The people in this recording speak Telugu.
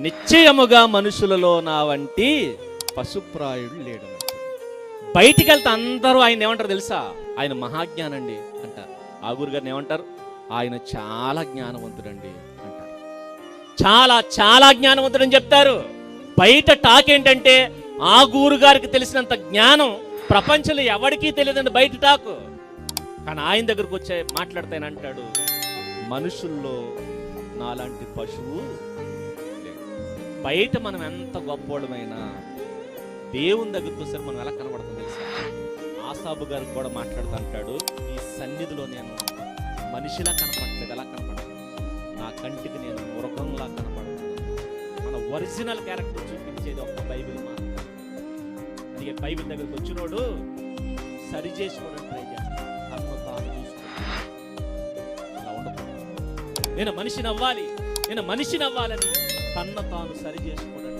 నిశ్చయముగా మనుషులలో నా వంటి పశుప్రాయుడు లేడు. బయటికి వెళ్తే అందరూ ఆయన ఏమంటారు తెలుసా? ఆయన మహాజ్ఞానండి అంటారు. ఆగూరు గారిని ఏమంటారు? ఆయన చాలా జ్ఞానవంతుడండి అంటారు. చాలా చాలా జ్ఞానవంతుడని చెప్తారు. బయట టాక్ ఏంటంటే ఆగూరు గారికి తెలిసినంత జ్ఞానం ప్రపంచంలో ఎవరికీ తెలియదండి బయట టాకు. కానీ ఆయన దగ్గరకు వచ్చే మాట్లాడతానంటాడు, మనుషుల్లో నాలాంటి పశువు లేదు. బయట మనం ఎంత గొప్పోడమైనా దేవుని దగ్గరకు వస్తే మనం ఎలా కనబడుతుంది తెలుసా? ఆసాబు గారికి కూడా మాట్లాడుతూ అంటాడు, ఈ సన్నిధిలో నేను మనిషిలా కనపడలేదు. ఎలా కనపడదు? నా కంటికి నేను మృగంలా కనపడుతున్నాను. మన ఒరిజినల్ క్యారెక్టర్ చూపించేది ఒక్క బైబిల్ మాత్రం. అందుకే బైబిల్ దగ్గరకు వచ్చినోడు సరి చేసుకోవడం ట్రై చేస్తాడు, తను తాను చూసుకుంటాడు. అలా ఉండకూడదు. నేను మనిషిని అవ్వాలని తన్న తాను సరి చేసుకోవడం